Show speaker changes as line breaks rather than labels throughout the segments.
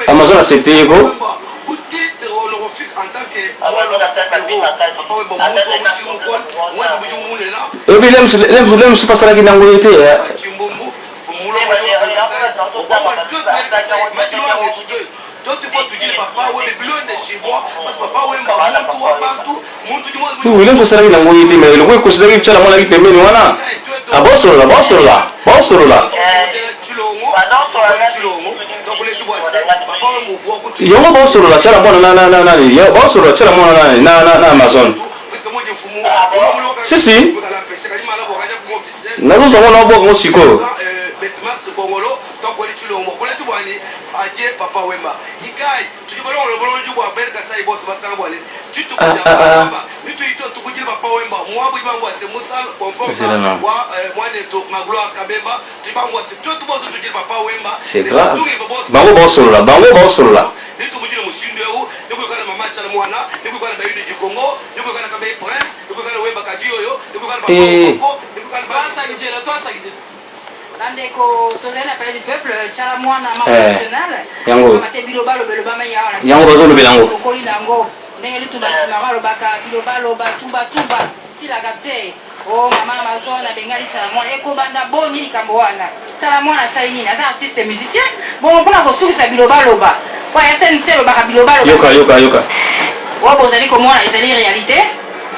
Amazon accepté quoi? Et puis l'aime se passe là qui n'a pas été. William se sarà che non vuoi dire, lo vuoi considerare che c'è la mola che per me non ha. A bosso là. Io non bosso là, c'è la mola io bosso là, c'è la mola na Amazon. Si. Non so come non può sicuro. Papa Wemba. Hikai, tujibalo lo jubu America sai boss basanga bwale. Jitu kuja. Mitu ito tukujira Papa Wemba. Mwabu ibangwa se musal confirm wa mwade to maglo akabemba. Tibangwa se tout boss tujira Papa Wemba. C'est grave. Bango boss là. Nitu mujira mushindo yo, niko kana mama chala mwana, niko kana bayudi jikongo, niko kana kabe prince, niko kana Wemba kadio yo, niko kana Papa Wemba, niko kana basa gijela to asa gijela. Nandeko tozana pale du peuple chala mwana mama national yango mate bilobalo belobama yawana yango bazo lobelango kokoli nango ndenge lutu basimara lobaka bilobalo batuba sila capte oh mama Amazon abengali chala mwana ekobanda boni likambo wana chala mwana sai nini asa artiste musicien bon mpona kosukisa bilobalo ba po yateni tselo baka bilobalo yoka wa bozali komona ezali réalité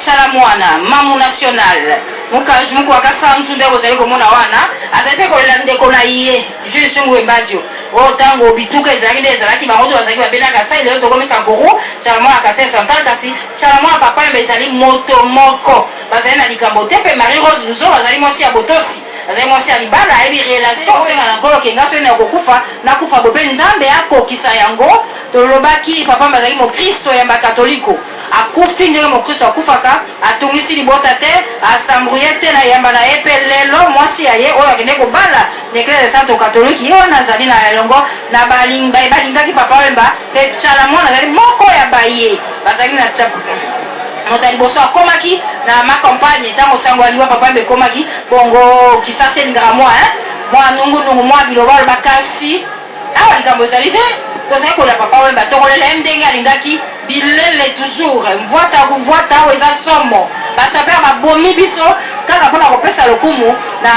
chala mwana mamu national mukaji muko akasantu nde bozali komona wana azali pe kolela ndeko na ye Jules Sungu Embadio o tango bituka ezalaki nde ezalaki bango to bazalaki babelaka sai lelo tokomisa nkoro chala mwana kasai santal kasi chala mwana papa yemba ezali moto moko bazali na likambo te mpe Marie Rose Luzo bazali mwasi ya botosi azali mwasi ya libala ayebi relation osenga na nkolo kenga so ene ya kokufa nakufa bope nzambe akokisa yango tolobaki papa bazali mokristo ya bakatoliko akufi ndenge mokristo akufaka atungisi libota te asambrouye te na yamba na ye mpe lelo mwasi ya ye oyo akende kobala na eglise santo catholique ye wana azali na elongo na balingaki papa Wemba mpe chala mwana azali moko ya baye bazali na moto ya liboso akomaki na macampagne ntango sango aliwa papa Wemba ekomaki bongo kisasa elingaka mwa nungunungu mwa bilobalo bakasi awa likambo ezali te tozali kolela papa Wemba tokolela ye ndenge alingaki bilele toujours mvwata awo eza somo basapere babomi biso kaka mpona kopesa lokumu na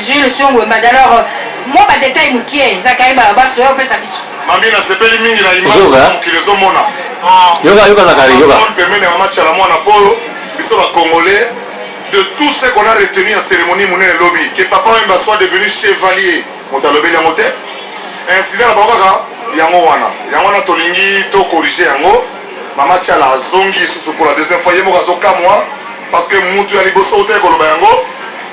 Jules Sungu Wemba alors mwa badetail mokie ezaka yeba baso oyo opesa biso
mami nasepeli mingi na image mokili ezomona
yoka zakari yoka
pembeni ya mama chala mwana polo biso bacongolais de tout ce qu'on a retenu en cérémonie monene lobby que papa Wemba soit devenu chevalier moto alobeli yango te incident na bango kaka yango wana tolingi to corriger yango mama chala azongi susu pour la deuxième fois ye moko azokamwa parce que mutu ya liboso te koloba yango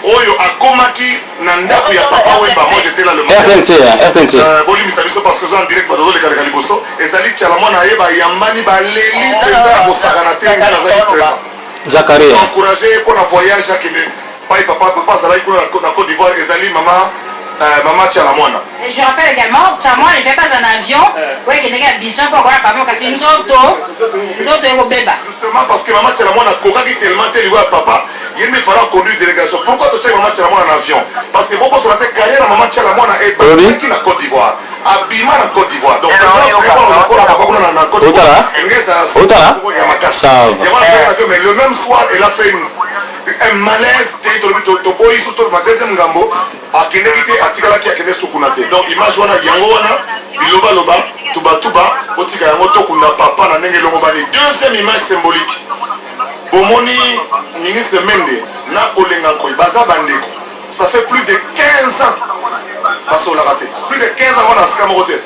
oyo akomaki na ndako ya papa Wemba moi j'étais là le
RTNC
bolimisa biso parce que en direct bazoleka liboso ezali chala mwana ye bayambani baleli mpenza ya kosakana te ngai nazali présent
Zakaria
encouragé mpona voyage akende pai papa azalaki kuna na Côte d'Ivoire ezali Maman chala mwana.
Et je rappelle également, chala mwana ne fait pas un avion. Oui, qu'il y a Bichon pour avoir papa parce que nous autres est au bébé.
Justement parce que maman chala mwana kokaki tellement tel voit papa, il me fera conduire délégation. Pourquoi tu check maman chala mwana en avion? Parce que beaucoup sur la carrière maman chala mwana est qui na Côte d'Ivoire. Abima na Côte d'Ivoire. Donc na Côte d'Ivoire. Mais le même soir, elle a fait un malaise toboyi surtout ma deuxième ngambo akendeki te atikalaki akende sukuna te donc image wana yango wana bilobaloba tuba otika yango tokunda papa na ndenge elongo bani deuxième image symbolique bomoni ministre Mende na Olenga Nkoy baza bandeko ça fait plus de 15 ans basolaka te plus de 15 ans wana asika moko te